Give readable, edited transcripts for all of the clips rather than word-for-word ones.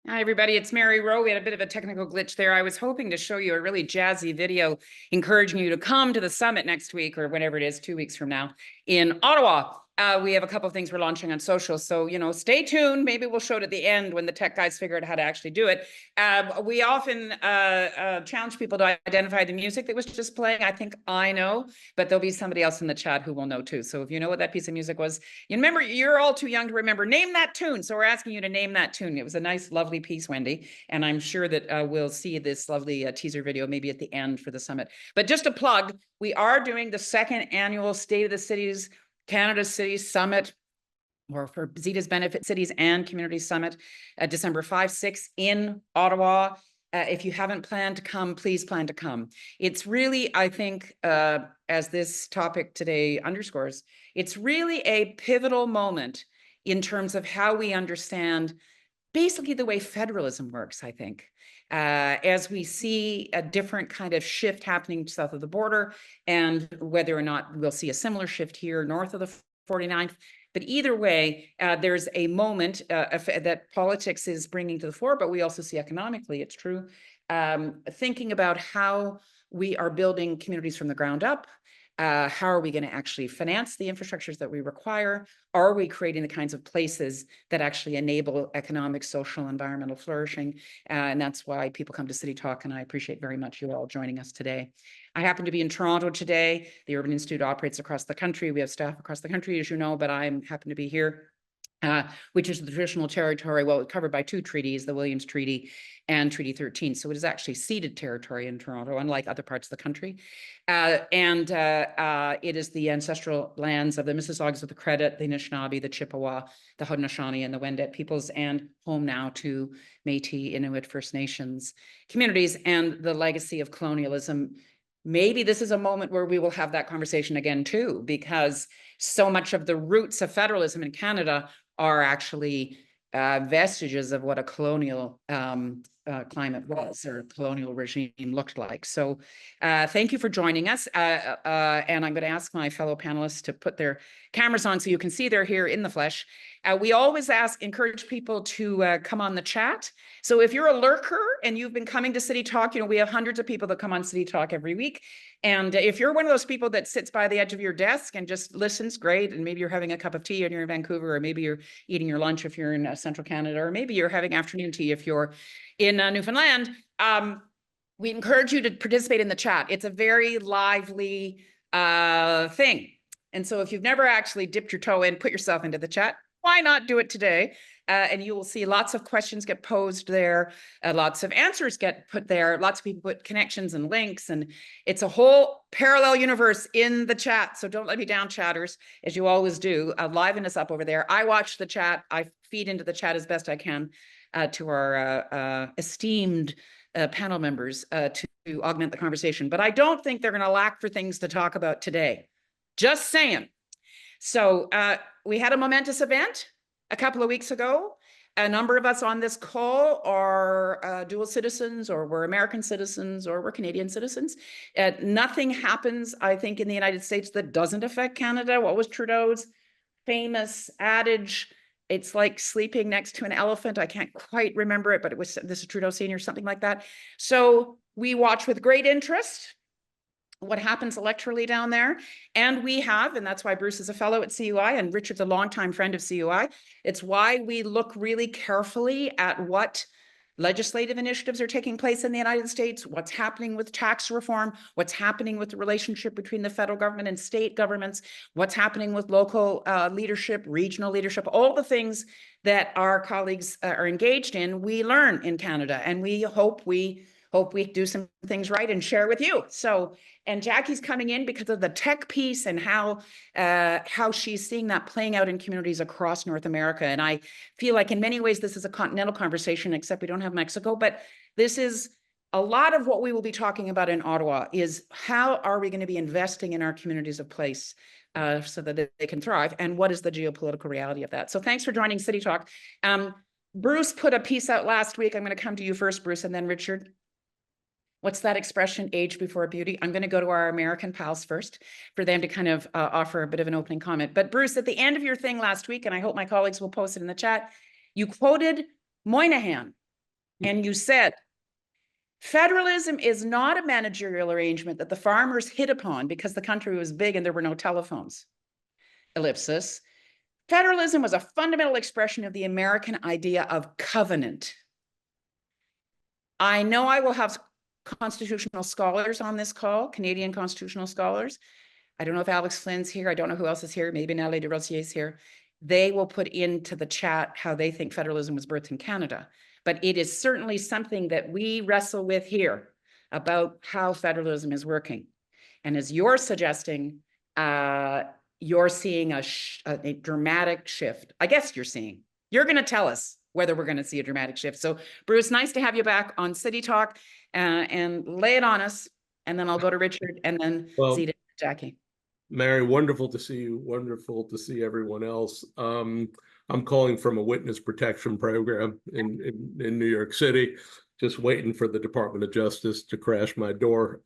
Hi, everybody. It's Mary Rowe. We had a bit of a technical glitch there. I was hoping to show you a really jazzy video encouraging you to come to the summit next week or whenever it is, 2 weeks from now in Ottawa. We have a couple of things we're launching on social. So, stay tuned. Maybe we'll show it at the end when the tech guys figure out how to actually do it. We often challenge people to identify the music that was just playing. I think I know, but there'll be somebody else in the chat who will know too. So if you know what that piece of music was, you remember, you're all too young to remember. Name that tune. So we're asking you to name that tune. It was a nice, lovely piece, Wendy. And I'm sure that we'll see this lovely teaser video maybe at the end for the summit. But just a plug, we are doing the second annual State of the Cities Canada Cities Summit, or for Zita's benefit, Cities and Communities Summit, December 5, 6 in Ottawa. If you haven't planned to come, please plan to come. It's really, I think, as this topic today underscores, it's really a pivotal moment in terms of how we understand basically the way federalism works, I think. As we see a different kind of shift happening south of the border, and whether or not we'll see a similar shift here north of the 49th. But either way, there's a moment that politics is bringing to the fore, but we also see economically, it's true, thinking about how we are building communities from the ground up. How are we going to actually finance the infrastructures that we require? Are we creating the kinds of places that actually enable economic, social, environmental flourishing? And that's why people come to CityTalk, and I appreciate very much you all joining us today. I happen to be in Toronto today. The Urban Institute operates across the country. We have staff across the country, as you know, but I happen to be here. Which is the traditional territory, well, covered by two treaties, the Williams Treaty and Treaty 13. So it is actually ceded territory in Toronto, unlike other parts of the country. It is the ancestral lands of the Mississaugas of the Credit, the Anishinaabe, the Chippewa, the Haudenosaunee, and the Wendat peoples, and home now to Métis, Inuit, First Nations communities, and the legacy of colonialism. Maybe this is a moment where we will have that conversation again too, because so much of the roots of federalism in Canada are actually vestiges of what a colonial climate was, or colonial regime looked like. So thank you for joining us. And I'm going to ask my fellow panelists to put their cameras on so you can see they're here in the flesh. We always encourage people to come on the chat. So if you're a lurker and you've been coming to CityTalk, we have hundreds of people that come on CityTalk every week. And if you're one of those people that sits by the edge of your desk and just listens, great. And maybe you're having a cup of tea and you're in Vancouver, or maybe you're eating your lunch if you're in central Canada, or maybe you're having afternoon tea if you're in Newfoundland. We encourage you to participate in the chat. It's a very lively thing. And so if you've never actually dipped your toe in, put yourself into the chat. Why not do it today? And you will see lots of questions get posed there, lots of answers get put there, lots of people put connections and links, and it's a whole parallel universe in the chat. So don't let me down, chatters, as you always do. Liven us up over there. I watch the chat. I feed into the chat as best I can to our esteemed panel members to augment the conversation. But I don't think they're going to lack for things to talk about today. Just saying. So we had a momentous event a couple of weeks ago. A number of us on this call are dual citizens, or we're American citizens, or we're Canadian citizens. Nothing happens, I think, in the United States that doesn't affect Canada. What was Trudeau's famous adage? It's like sleeping next to an elephant. I can't quite remember it, but this is Trudeau Senior, something like that. So we watch with great interest what happens electorally down there. And we have, and that's why Bruce is a fellow at CUI and Richard's a longtime friend of CUI. It's why we look really carefully at what legislative initiatives are taking place in the United States, what's happening with tax reform, what's happening with the relationship between the federal government and state governments, what's happening with local leadership, regional leadership, all the things that our colleagues are engaged in, we learn in Canada, and we hope we do some things right and share with you. So, and Jackie's coming in because of the tech piece and how she's seeing that playing out in communities across North America. And I feel like in many ways, this is a continental conversation, except we don't have Mexico, but this is a lot of what we will be talking about in Ottawa is how are we going to be investing in our communities of place so that they can thrive, and what is the geopolitical reality of that. So thanks for joining CityTalk. Bruce put a piece out last week. I'm going to come to you first, Bruce, and then Richard. What's that expression, age before beauty? I'm going to go to our American pals first for them to kind of offer a bit of an opening comment. But Bruce, at the end of your thing last week, and I hope my colleagues will post it in the chat, you quoted Moynihan And you said, federalism is not a managerial arrangement that the farmers hit upon because the country was big and there were no telephones. Ellipsis. Federalism was a fundamental expression of the American idea of covenant. I know I will have constitutional scholars on this call, Canadian constitutional scholars. I don't know if Alex Flynn's here. I don't know who else is here. Maybe Natalie Desrosiers is here. They will put into the chat how they think federalism was birthed in Canada. But it is certainly something that we wrestle with here about how federalism is working. And as you're suggesting, you're seeing a dramatic shift. I guess you're going to tell us whether we're going to see a dramatic shift. So Bruce, nice to have you back on City Talk, and lay it on us. And then I'll go to Richard and then Zita and Jackie. Mary, wonderful to see you. Wonderful to see everyone else. I'm calling from a witness protection program in New York City, just waiting for the Department of Justice to crash my door.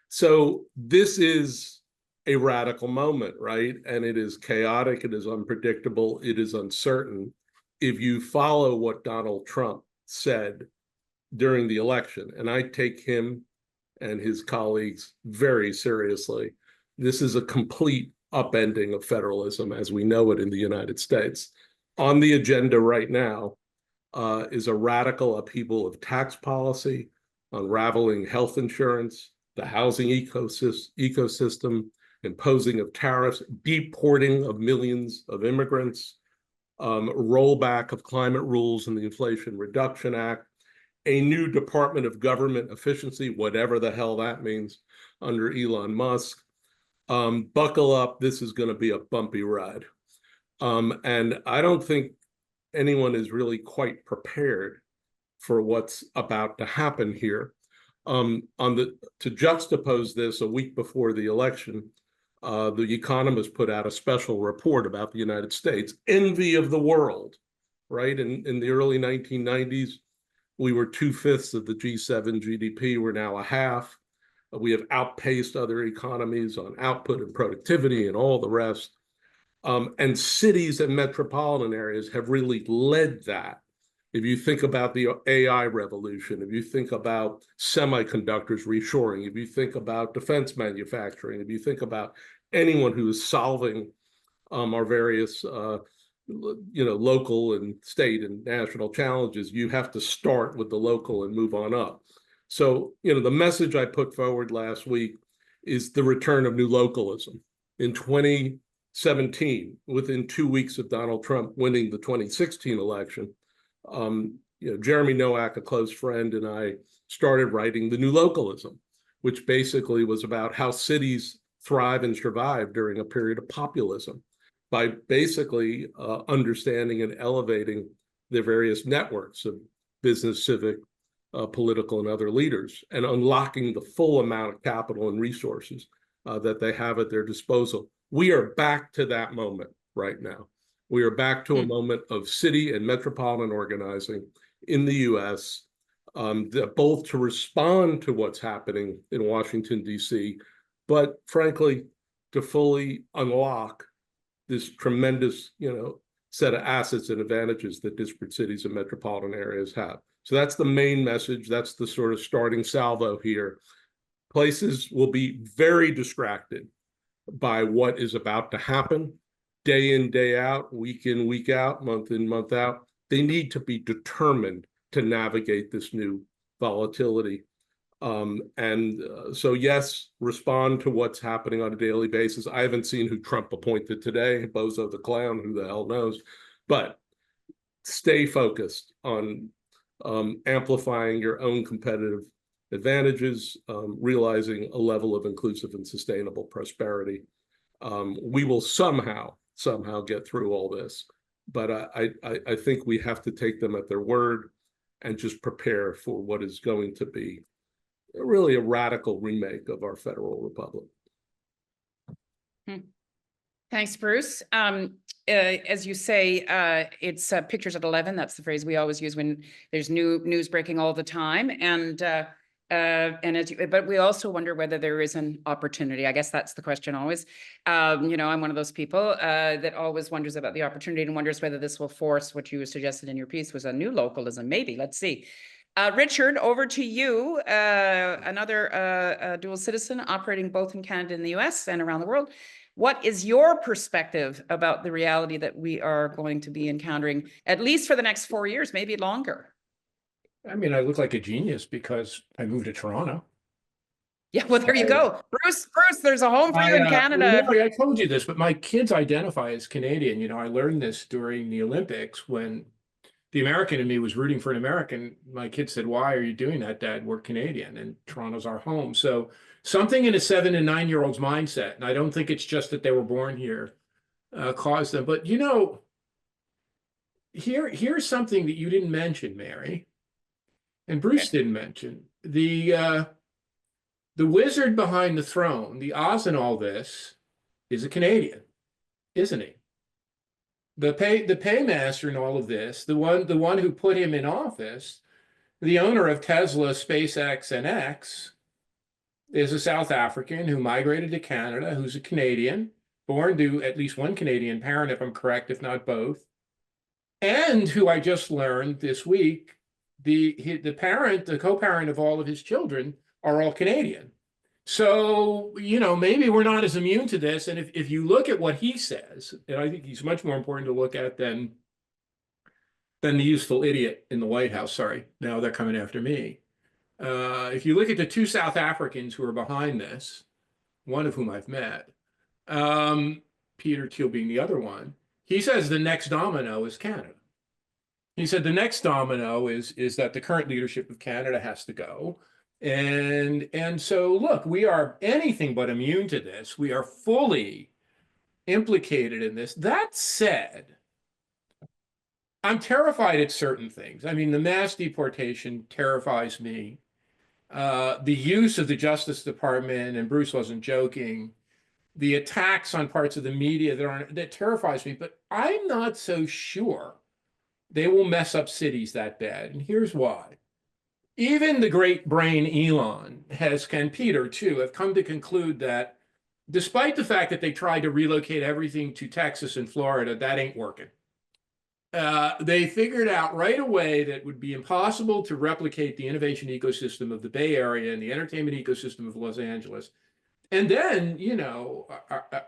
So this is a radical moment, right? And it is chaotic, it is unpredictable, it is uncertain. If you follow what Donald Trump said during the election, and I take him and his colleagues very seriously, this is a complete upending of federalism as we know it in the United States. On the agenda right now is a radical upheaval of tax policy, unraveling health insurance, the housing ecosystem, imposing of tariffs, deporting of millions of immigrants, rollback of climate rules in the Inflation Reduction Act, a new Department of Government Efficiency, whatever the hell that means, under Elon Musk. Buckle up, this is going to be a bumpy ride. And I don't think anyone is really quite prepared for what's about to happen here. To juxtapose this, a week before the election, The Economist put out a special report about the United States, envy of the world, right? In the early 1990s, we were 2/5 of the G7 GDP. We're now a half. We have outpaced other economies on output and productivity and all the rest. And cities and metropolitan areas have really led that. If you think about the AI revolution, if you think about semiconductors reshoring, if you think about defense manufacturing, if you think about anyone who is solving our various local and state and national challenges, you have to start with the local and move on up. So, the message I put forward last week is the return of new localism. In 2017, within 2 weeks of Donald Trump winning the 2016 election, Jeremy Nowak, a close friend, and I started writing The New Localism, which basically was about how cities thrive and survive during a period of populism by basically understanding and elevating their various networks of business, civic, political, and other leaders, and unlocking the full amount of capital and resources that they have at their disposal. We are back to that moment right now. We are back to a moment of city and metropolitan organizing in the U.S., both to respond to what's happening in Washington, D.C., but frankly, to fully unlock this tremendous, set of assets and advantages that disparate cities and metropolitan areas have. So that's the main message. That's the sort of starting salvo here. Places will be very distracted by what is about to happen. Day in, day out, week in, week out, month in, month out. They need to be determined to navigate this new volatility. So yes, respond to what's happening on a daily basis. I haven't seen who Trump appointed today, Bozo the Clown, who the hell knows, but stay focused on amplifying your own competitive advantages, realizing a level of inclusive and sustainable prosperity. We will somehow get through all this, but I think we have to take them at their word and just prepare for what is going to be really a radical remake of our federal republic. Thanks, Bruce. As you say, it's pictures at 11. That's the phrase we always use when there's new news breaking all the time. And but we also wonder whether there is an opportunity. I guess that's the question always. You know, I'm one of those people that always wonders about the opportunity and wonders whether this will force what you suggested in your piece was a new localism. Maybe, let's see. Richard, over to you, another dual citizen operating both in Canada and the US and around the world. What is your perspective about the reality that we are going to be encountering, at least for the next 4 years, maybe longer? I mean, I look like a genius because I moved to Toronto. Yeah, well, there you go. Bruce, there's a home for you in Canada. I told you this, but my kids identify as Canadian. You know, I learned this during the Olympics when the American in me was rooting for an American. My kids said, "Why are you doing that, Dad? We're Canadian and Toronto's our home." So something in a 7 and 9-year-old's mindset, and I don't think it's just that they were born here, caused them. But you know, here's something that you didn't mention, Mary, and Bruce didn't mention. The wizard behind the throne, the Oz in all this, is a Canadian, isn't he? The paymaster in all of this, the one who put him in office, the owner of Tesla, SpaceX, and X, is a South African who migrated to Canada, who's a Canadian, born to at least one Canadian parent, if I'm correct, if not both, and who I just learned this week, the co-parent of all of his children are all Canadian. So, you know, maybe we're not as immune to this. And if you look at what he says, and I think he's much more important to look at than the useful idiot in the White House. Sorry, now they're coming after me. If you look at the 2 South Africans who are behind this, one of whom I've met, Peter Thiel being the other one, he says the next domino is Canada. He said the next domino is that the current leadership of Canada has to go. And so, look, we are anything but immune to this. We are fully implicated in this. That said, I'm terrified at certain things. I mean, the mass deportation terrifies me. The use of the Justice Department, and Bruce wasn't joking, the attacks on parts of the media that terrifies me, but I'm not so sure they will mess up cities that bad. And here's why. Even the great brain Elon and Peter too, have come to conclude that despite the fact that they tried to relocate everything to Texas and Florida, that ain't working. They figured out right away that it would be impossible to replicate the innovation ecosystem of the Bay Area and the entertainment ecosystem of Los Angeles. And then, you know,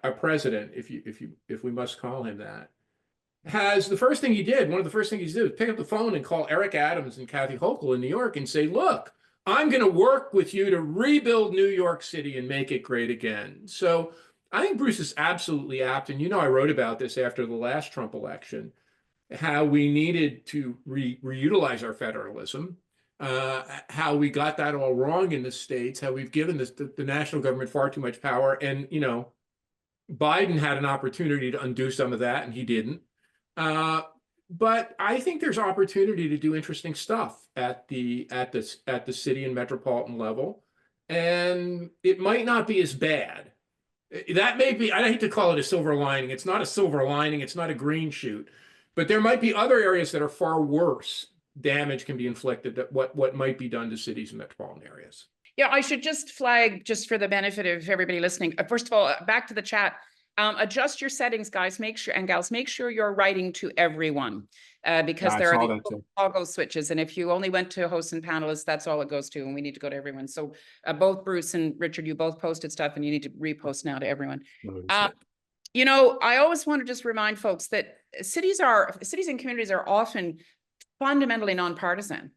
a president, if we must call him that, has the first thing he did, one of the first things he did was pick up the phone and call Eric Adams and Kathy Hochul in New York and say, look, I'm going to work with you to rebuild New York City and make it great again. So I think Bruce is absolutely apt. And, you know, I wrote about this after the last Trump election, how we needed to reutilize our federalism, how we got that all wrong in the states, how we've given the national government far too much power. And, you know, Biden had an opportunity to undo some of that, and he didn't. But I think there's opportunity to do interesting stuff at the city and metropolitan level, and it might not be as bad. That may be, I hate to call it a silver lining. It's not a silver lining. It's not a green shoot, but there might be other areas that are far worse. Damage can be inflicted that what might be done to cities and metropolitan areas. Yeah, I should just flag, just for the benefit of everybody listening. First of all, back to the chat. Adjust your settings, guys, make sure you're writing to everyone, because there are these toggle switches. And if you only went to hosts and panelists, that's all it goes to. And we need to go to everyone. So both Bruce and Richard, you both posted stuff and you need to repost now to everyone. You know, I always want to just remind folks that cities and communities are often fundamentally nonpartisan.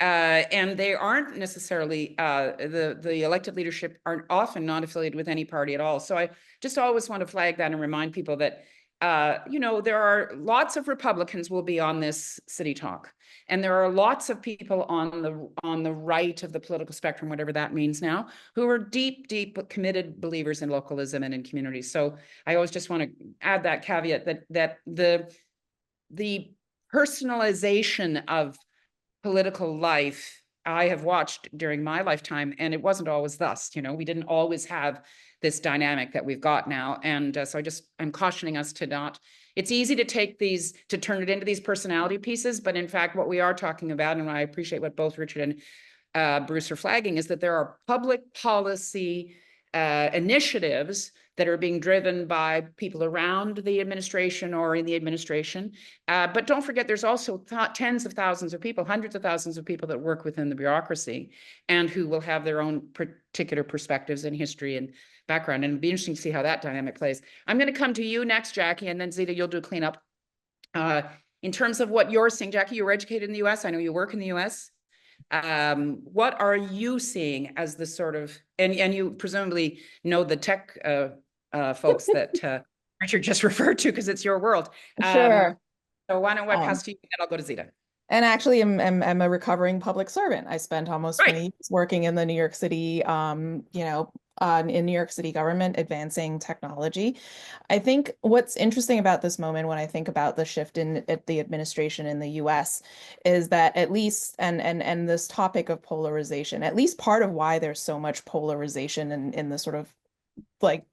And they aren't necessarily, the elected leadership aren't often not affiliated with any party at all. So I just always want to flag that and remind people that, you know, there are lots of Republicans will be on this CityTalk, and there are lots of people on the right of the political spectrum, whatever that means now, who are deep committed believers in localism and in communities. So I always just want to add that caveat that the personalization of political life I have watched during my lifetime, and it wasn't always thus. You know, we didn't always have this dynamic that we've got now. And so I'm cautioning us to not, it's easy to take these, to turn it into these personality pieces, but in fact, what we are talking about, and I appreciate what both Richard and Bruce, are flagging is that there are public policy initiatives that are being driven by people around the administration or in the administration. But don't forget, there's also tens of thousands of people, hundreds of thousands of people that work within the bureaucracy and who will have their own particular perspectives and history and background. And it'll be interesting to see how that dynamic plays. I'm going to come to you next, Jackie, and then Zita, you'll do cleanup. In terms of what you're seeing, Jackie, you were educated in the US. I know you work in the US. What are you seeing as the sort of, and you presumably know the tech folks that Richard just referred to because it's your world. Sure. So why don't I pass to you, and then I'll go to Zita. And actually, I'm a recovering public servant. I spent almost 20 years working in the New York City, in New York City government, advancing technology. I think what's interesting about this moment when I think about the shift at the administration in the US is that at least, and this topic of polarization, at least part of why there's so much polarization in the sort of like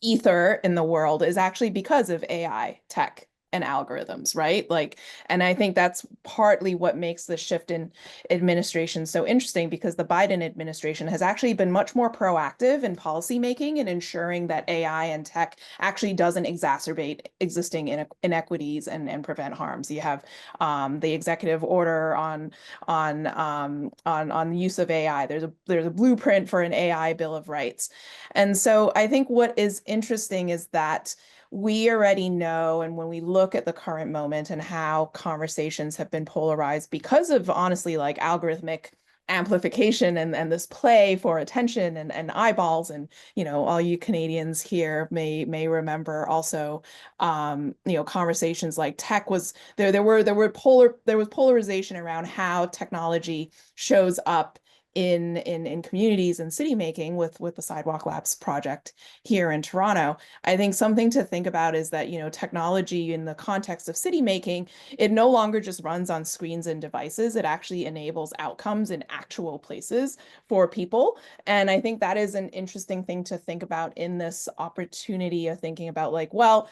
ether in the world is actually because of AI tech and algorithms, right? Like, and I think that's partly what makes the shift in administration so interesting, because the Biden administration has actually been much more proactive in policymaking and ensuring that AI and tech actually doesn't exacerbate existing inequities and prevent harms. You have the executive order on the use of AI. There's a blueprint for an AI Bill of Rights. And so I think what is interesting is that we already know, and when we look at the current moment and how conversations have been polarized because of, honestly, like algorithmic amplification and this play for attention and eyeballs, and all you Canadians here may remember also conversations like tech was there was polarization around how technology shows up in communities and city making with the Sidewalk Labs project here in Toronto. I think something to think about is that, technology in the context of city making, it no longer just runs on screens and devices. It actually enables outcomes in actual places for people. And I think that is an interesting thing to think about in this opportunity of thinking about, like, well,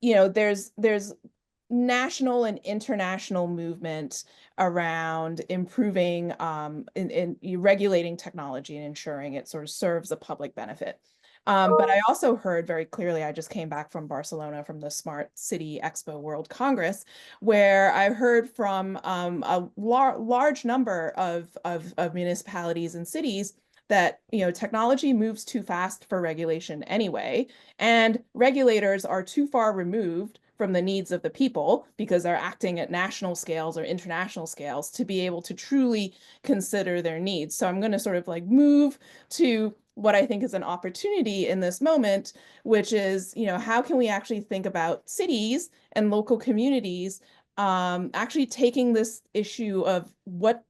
there's national and international movement around improving in regulating technology and ensuring it sort of serves a public benefit. But I also heard very clearly, I just came back from Barcelona from the Smart City Expo World Congress, where I heard from a large number of municipalities and cities that technology moves too fast for regulation anyway, and regulators are too far removed from the needs of the people because they're acting at national scales or international scales to be able to truly consider their needs. So I'm going to sort of like move to what I think is an opportunity in this moment, which is, how can we actually think about cities and local communities actually taking this issue of what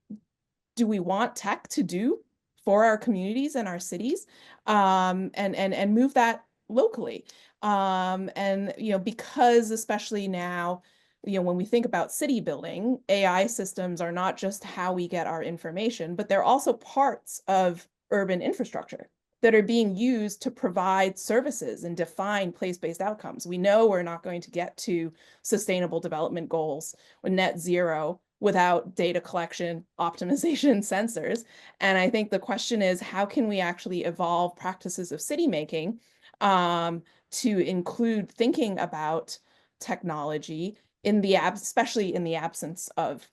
do we want tech to do for our communities and our cities, and move that locally. Because especially now, when we think about city building, AI systems are not just how we get our information, but they're also parts of urban infrastructure that are being used to provide services and define place-based outcomes. We know we're not going to get to sustainable development goals or net zero without data collection, optimization, sensors. And I think the question is, how can we actually evolve practices of city making to include thinking about technology especially in the absence of,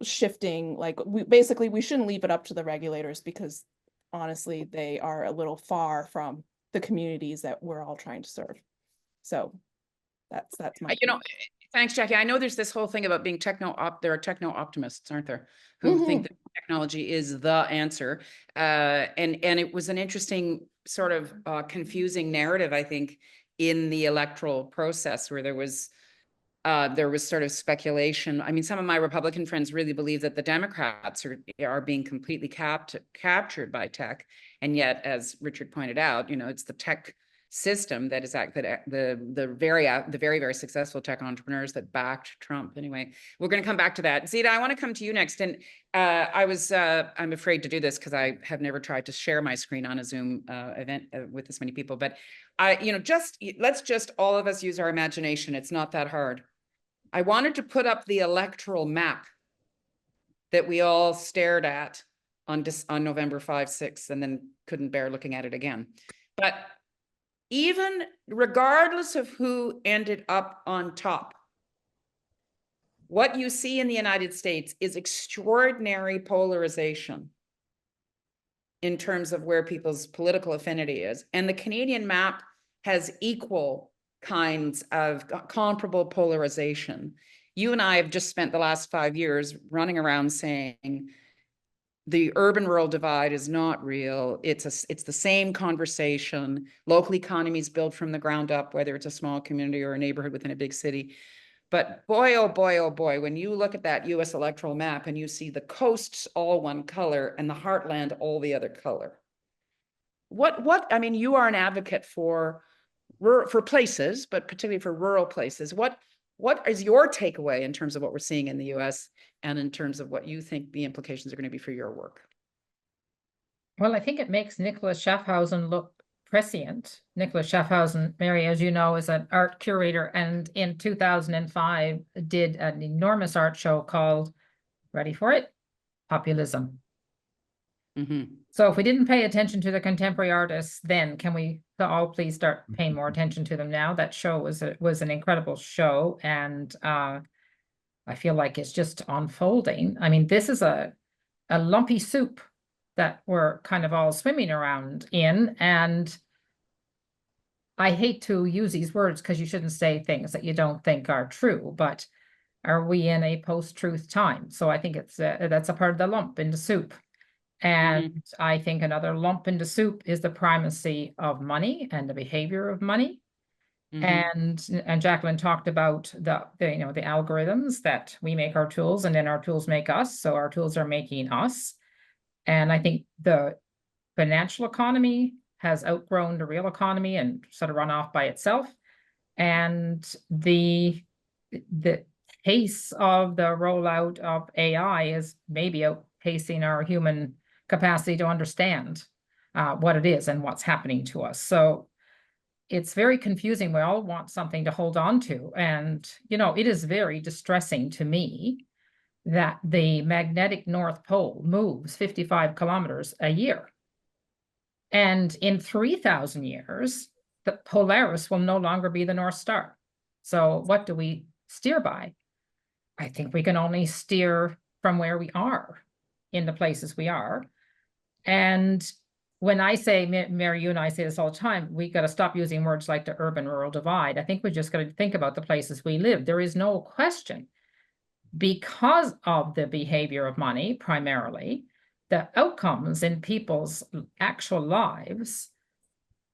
shifting, like we shouldn't leave it up to the regulators, because honestly, they are a little far from the communities that we're all trying to serve. So that's my thanks, Jackie. I know there's this whole thing about being there are techno optimists, aren't there, who think that technology is the answer. And it was an interesting sort of confusing narrative, I think, in the electoral process, where there was sort of speculation. I mean, some of my Republican friends really believe that the Democrats are being completely captured by tech. And yet, as Richard pointed out, it's the tech system that is the very, very successful tech entrepreneurs that backed Trump. Anyway, we're going to come back to that. Zita, I want to come to you next. And I'm afraid to do this because I have never tried to share my screen on a Zoom event with this many people. But let's just all of us use our imagination. It's not that hard. I wanted to put up the electoral map that we all stared at on November 5, 6, and then couldn't bear looking at it again. But even regardless of who ended up on top, what you see in the United States is extraordinary polarization in terms of where people's political affinity is. And the Canadian map has equal kinds of comparable polarization. You and I have just spent the last 5 years running around saying the urban-rural divide is not real. It's the same conversation. Local economies build from the ground up, whether it's a small community or a neighborhood within a big city. But boy, oh boy, oh boy, when you look at that US electoral map and you see the coasts all one color and the heartland all the other color. I mean, you are an advocate for places, but particularly for rural places. What is your takeaway in terms of what we're seeing in the US and in terms of what you think the implications are going to be for your work? Well, I think it makes Nicholas Schaffhausen look prescient. Nicholas Schaffhausen, Mary, as you know, is an art curator, and in 2005 did an enormous art show called, ready for it, Populism. Mm-hmm. So if we didn't pay attention to the contemporary artists then, can we all please start paying more attention to them now? That show was an incredible show, and I feel like it's just unfolding. I mean, this is a lumpy soup that we're kind of all swimming around in. And I hate to use these words because you shouldn't say things that you don't think are true, but are we in a post-truth time? So I think that's a part of the lump in the soup. And I think another lump in the soup is the primacy of money and the behavior of money. And Jacqueline talked about the algorithms that we make our tools, and then our tools make us. So our tools are making us. And I think the financial economy has outgrown the real economy and sort of run off by itself. And the pace of the rollout of AI is maybe outpacing our human capacity to understand what it is and what's happening to us. So it's very confusing. We all want something to hold on to. And, it is very distressing to me that the magnetic North Pole moves 55 kilometers a year. And in 3,000 years, the Polaris will no longer be the North Star. So what do we steer by? I think we can only steer from where we are in the places we are. And when I say, Mary, you and I say this all the time, we got to stop using words like the urban-rural divide. I think we just got to think about the places we live. There is no question, because of the behavior of money, primarily, the outcomes in people's actual lives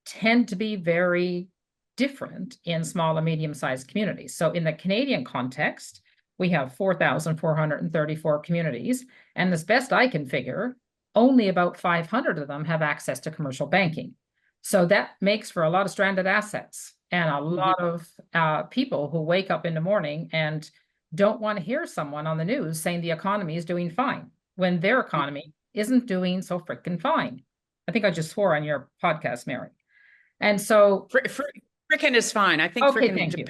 tend to be very different in small and medium-sized communities. So in the Canadian context, we have 4,434 communities, and as best I can figure, only about 500 of them have access to commercial banking. So that makes for a lot of stranded assets and a lot of people who wake up in the morning and don't want to hear someone on the news saying the economy is doing fine when their economy isn't doing so freaking fine. I think I just swore on your podcast, Mary. And so frickin' is fine. I think okay, frickin'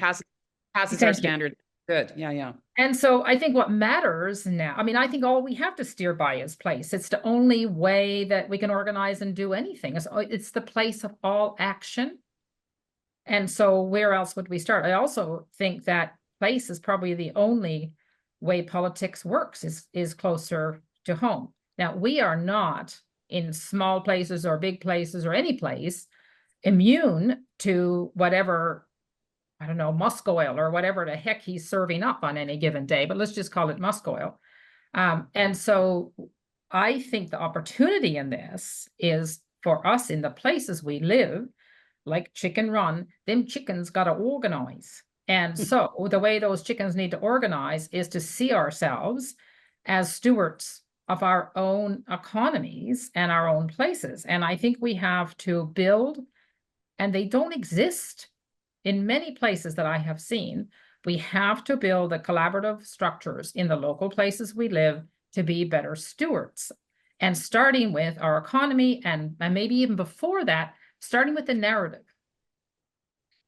passes our standard. Good. Yeah. And so I think what matters now, I mean, I think all we have to steer by is place. It's the only way that we can organize and do anything. It's the place of all action. And so where else would we start? I also think that place is probably the only way politics works, is closer to home. Now, we are not in small places or big places or any place immune to whatever, I don't know, musk oil or whatever the heck he's serving up on any given day, but let's just call it musk oil. And so I think the opportunity in this is for us in the places we live, like Chicken Run, them chickens got to organize. And so the way those chickens need to organize is to see ourselves as stewards of our own economies and our own places. And I think we have to build, and they don't exist in many places that I have seen. We have to build the collaborative structures in the local places we live to be better stewards. And starting with our economy, and maybe even before that, starting with the narrative.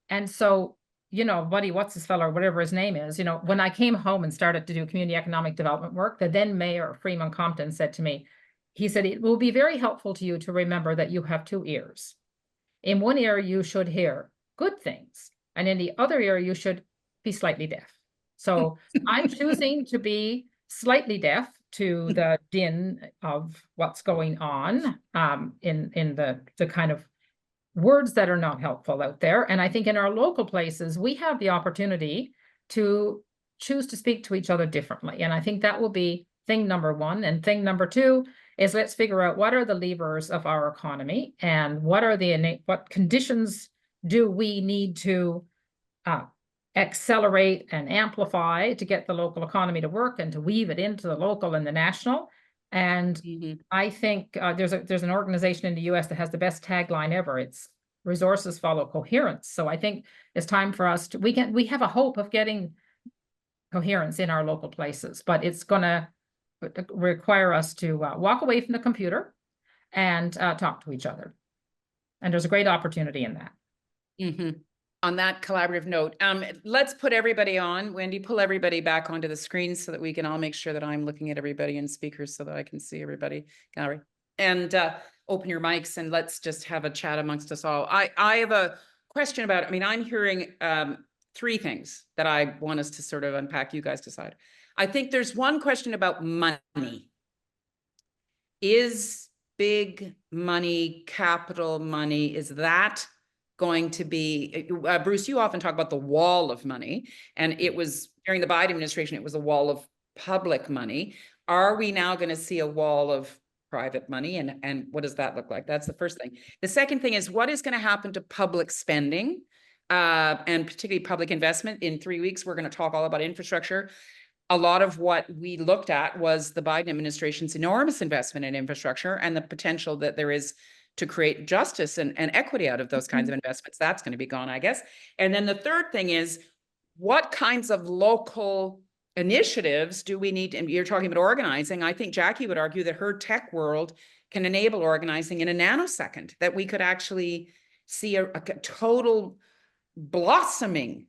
And so, you know, Buddy, what's his fellow, or whatever his name is, you know, when I came home and started to do community economic development work, the then mayor Freeman Compton said to me, he said, it will be very helpful to you to remember that you have two ears. In one ear, you should hear good things, and in the other ear, you should be slightly deaf. So I'm choosing to be slightly deaf to the din of what's going on in the kind of words that are not helpful out there. And I think in our local places, we have the opportunity to choose to speak to each other differently. And I think that will be thing number one. And thing number two is, let's figure out what are the levers of our economy and what are what conditions do we need to accelerate and amplify to get the local economy to work and to weave it into the local and the national. And I think there's an organization in the US that has the best tagline ever. It's resources follow coherence. So I think it's time for us to, we have a hope of getting coherence in our local places, but it's gonna require us to walk away from the computer and talk to each other. And there's a great opportunity in that. On that collaborative note, let's put everybody on. Wendy, pull everybody back onto the screen so that we can all make sure that I'm looking at everybody and speakers so that I can see everybody. Gallery. And open your mics and let's just have a chat amongst us all. I have a question about, I mean, I'm hearing three things that I want us to sort of unpack. You guys decide. I think there's one question about money. Is big money, capital money, is that going to be, Bruce, you often talk about the wall of money, and it was during the Biden administration, it was a wall of public money. Are we now going to see a wall of private money, and what does that look like? That's the first thing. The second thing is, what is going to happen to public spending and particularly public investment? In 3 weeks, we're going to talk all about infrastructure. A lot of what we looked at was the Biden administration's enormous investment in infrastructure and the potential that there is to create justice and equity out of those kinds of investments. That's going to be gone, I guess. And then the third thing is, what kinds of local initiatives do we need? And you're talking about organizing. I think Jackie would argue that her tech world can enable organizing in a nanosecond, that we could actually see a total blossoming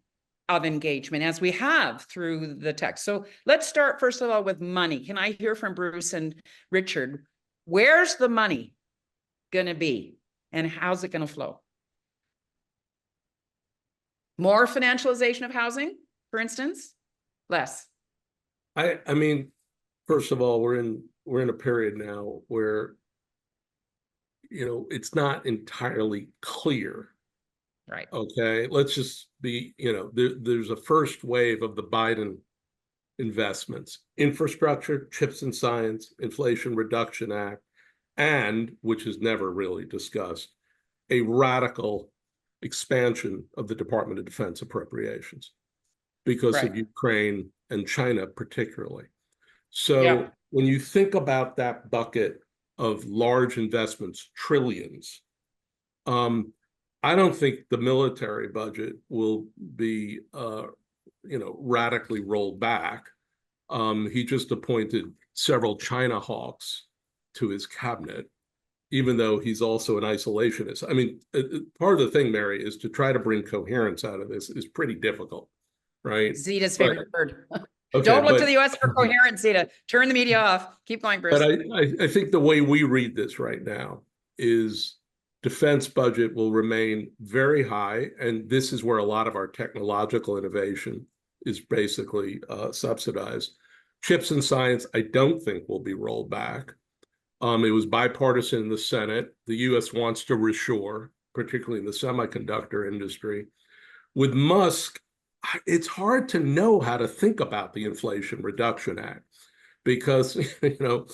of engagement as we have through the tech. So let's start first of all with money. Can I hear from Bruce and Richard? Where's the money going to be and how's it going to flow? More financialization of housing, for instance? Less? I mean, first of all, we're in a period now where, you know, it's not entirely clear. Right. Okay, let's just be, you know, there's a first wave of the Biden investments, infrastructure, chips and science, Inflation Reduction Act, and, which is never really discussed, a radical expansion of the Department of Defense appropriations because of Ukraine and China particularly. So when you think about that bucket of large investments, trillions, I don't think the military budget will be, you know, radically rolled back. He just appointed several China hawks to his cabinet, even though he's also an isolationist. I mean, part of the thing, Mary, is to try to bring coherence out of this is pretty difficult, right? Zita's favorite word. Okay, Don't look to the US for coherence, Zita. Turn the media off. Keep going, Bruce. But I think the way we read this right now is defense budget will remain very high, and this is where a lot of our technological innovation is basically subsidized. Chips and science, I don't think will be rolled back. It was bipartisan in the Senate. The U.S. wants to reshore, particularly in the semiconductor industry. With Musk, it's hard to know how to think about the Inflation Reduction Act because, you know,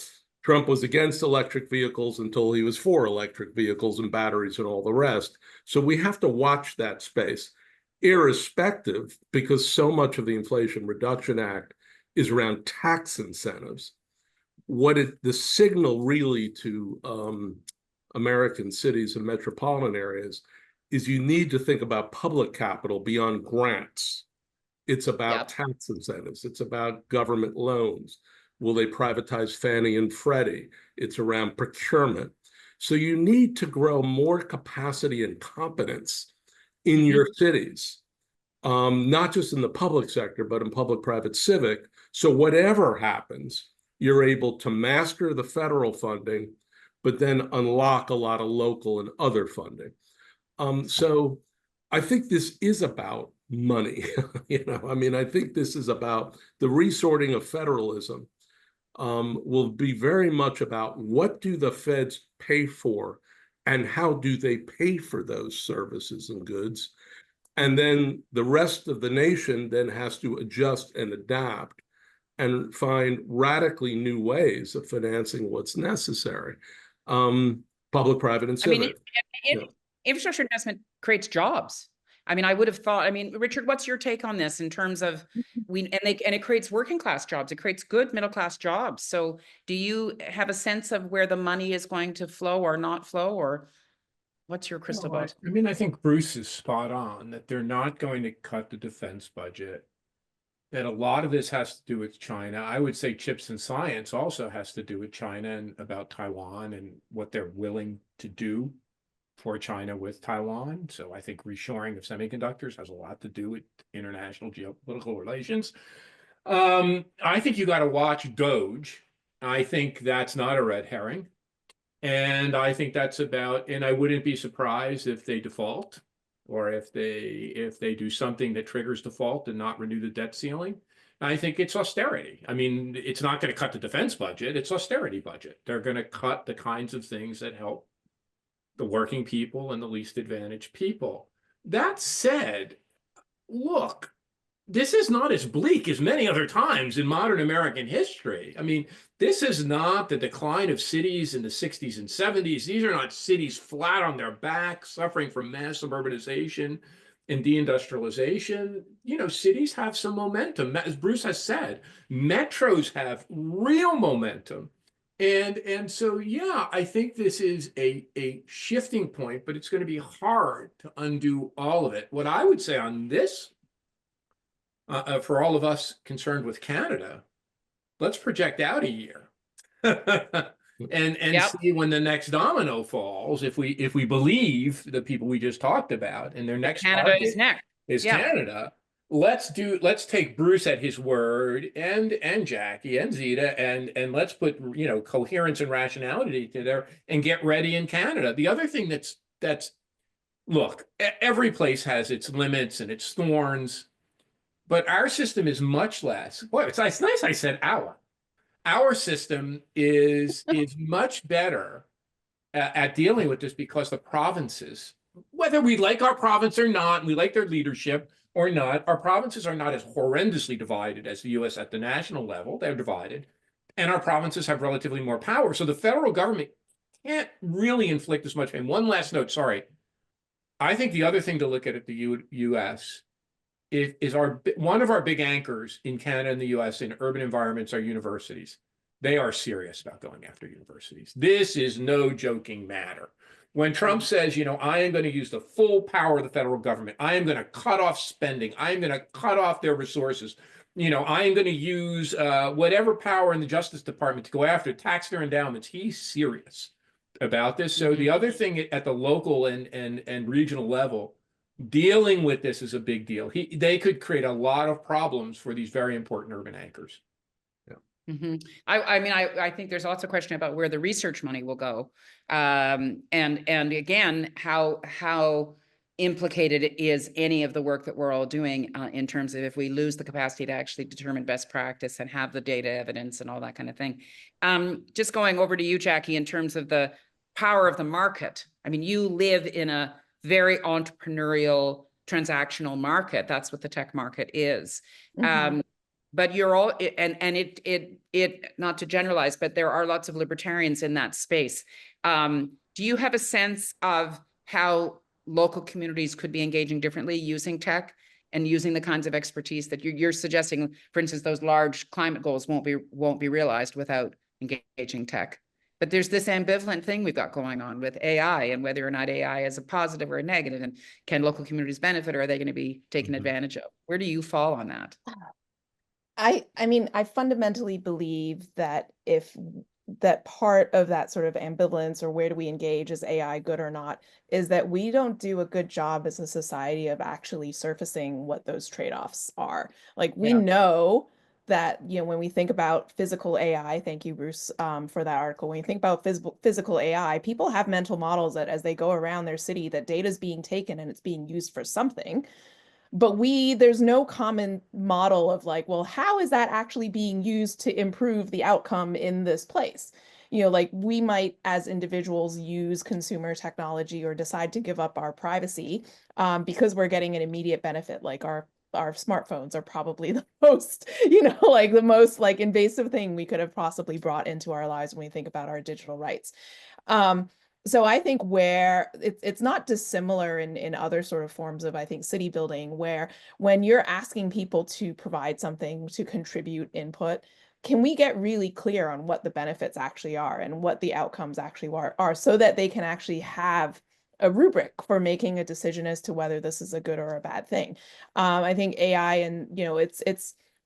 Trump was against electric vehicles until he was for electric vehicles and batteries and all the rest. So we have to watch that space, irrespective, because so much of the Inflation Reduction Act is around tax incentives. The signal really to American cities and metropolitan areas is you need to think about public capital beyond grants. It's about tax incentives. It's about government loans. Will they privatize Fannie and Freddie? It's around procurement. So you need to grow more capacity and competence in your cities. not just in the public sector, but in public-private civic. So whatever happens, you're able to master the federal funding, but then unlock a lot of local and other funding. So I think this is about money. I mean, I think this is about the resorting of federalism. Will be very much about what do the feds pay for and how do they pay for those services and goods. And then the rest of the nation then has to adjust and adapt and find radically new ways of financing what's necessary. Public, private, and civic. I mean, infrastructure investment creates jobs. I mean, I would have thought, I mean, Richard, what's your take on this in terms of and it creates working class jobs. It creates good middle class jobs. So do you have a sense of where the money is going to flow or not flow, or what's your crystal ball? I mean, I think Bruce is spot on that they're not going to cut the defense budget, that a lot of this has to do with China. I would say chips and science also has to do with China and about Taiwan and what they're willing to do for China with Taiwan. So I think reshoring of semiconductors has a lot to do with international geopolitical relations. I think you got to watch Doge. I think that's not a red herring. And I think that's about, and I wouldn't be surprised if they default, or if they do something that triggers default and not renew the debt ceiling. I think it's austerity. I mean, it's not going to cut the defense budget, it's austerity budget. They're going to cut the kinds of things that help the working people and the least advantaged people. That said, look, this is not as bleak as many other times in modern American history. I mean, this is not the decline of cities in the 60s and 70s. These are not cities flat on their back, suffering from mass suburbanization and deindustrialization. You know, cities have some momentum. As Bruce has said, metros have real momentum. And so, yeah, I think this is a shifting point, but it's going to be hard to undo all of it. What I would say on this, for all of us concerned with Canada, let's project out a year and see when the next domino falls. If we believe the people we just talked about, and their next Canada is next. Is Canada. Let's take Bruce at his word, and Jackie and Zita, and let's put, you know, coherence and rationality to there and get ready in Canada. The other thing that's look, every place has its limits and its thorns, but our system is much less. Boy, it's nice I said our system is much better at dealing with this, because the provinces, whether we like our province or not, and we like their leadership or not, our provinces are not as horrendously divided as the US at the national level. They're divided, and our provinces have relatively more power. So the federal government can't really inflict as much pain. One last note, sorry. I think the other thing to look at the US is one of our big anchors in Canada and the US in urban environments are universities. They are serious about going after universities. This is no joking matter. When Trump says, you know, I am going to use the full power of the federal government, I am going to cut off spending, I am going to cut off their resources, you know, I am going to use whatever power in the Justice Department to go after tax their endowments, he's serious about this. So the other thing at the local and regional level, dealing with this is a big deal. They could create a lot of problems for these very important urban anchors. Mm-hmm. I mean, I think there's also a question about where the research money will go. And again, how implicated is any of the work that we're all doing in terms of if we lose the capacity to actually determine best practice and have the data evidence and all that kind of thing. Just going over to you, Jackie, in terms of the power of the market. I mean, you live in a very entrepreneurial, transactional market. That's what the tech market is. Mm-hmm. But you're all, and it not to generalize, but there are lots of libertarians in that space. Do you have a sense of how local communities could be engaging differently using tech and using the kinds of expertise that you're suggesting? For instance, those large climate goals won't be realized without engaging tech. But there's this ambivalent thing we've got going on with AI, and whether or not AI is a positive or a negative, and can local communities benefit, or are they going to be taken advantage of? Where do you fall on that? I mean, I fundamentally believe that if that part of that sort of ambivalence, or where do we engage, is AI good or not, is that we don't do a good job as a society of actually surfacing what those trade-offs are. Like, we Yeah. know that, you know, when we think about physical AI, thank you, Bruce, for that article. When you think about physical AI, people have mental models that as they go around their city, that data is being taken and it's being used for something. But there's no common model of like, well, how is that actually being used to improve the outcome in this place? You know, like, we might as individuals use consumer technology or decide to give up our privacy because we're getting an immediate benefit, like our smartphones are probably the most, you know, like the most like invasive thing we could have possibly brought into our lives when we think about our digital rights. So I think where it's not dissimilar in other sort of forms of, I think, city building, where when you're asking people to provide something, to contribute input, can we get really clear on what the benefits actually are and what the outcomes actually are, so that they can actually have a rubric for making a decision as to whether this is a good or a bad thing. I think AI, and, you know, it's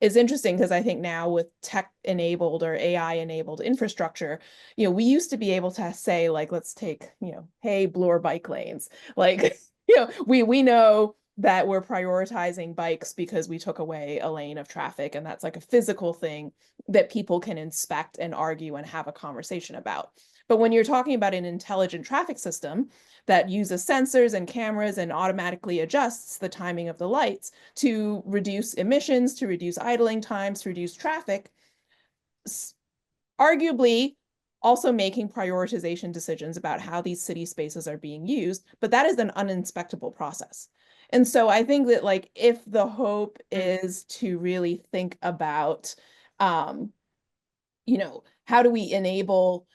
interesting because I think now with tech-enabled or AI-enabled infrastructure, you know, we used to be able to say, like, let's take, you know, hey, Bloor bike lanes. Like, you know, we know that we're prioritizing bikes because we took away a lane of traffic, and that's like a physical thing that people can inspect and argue and have a conversation about. But when you're talking about an intelligent traffic system that uses sensors and cameras and automatically adjusts the timing of the lights to reduce emissions, to reduce idling times, to reduce traffic, arguably also making prioritization decisions about how these city spaces are being used, but that is an uninspectable process. And so I think that, like, if the hope is to really think about, you know, how do we enable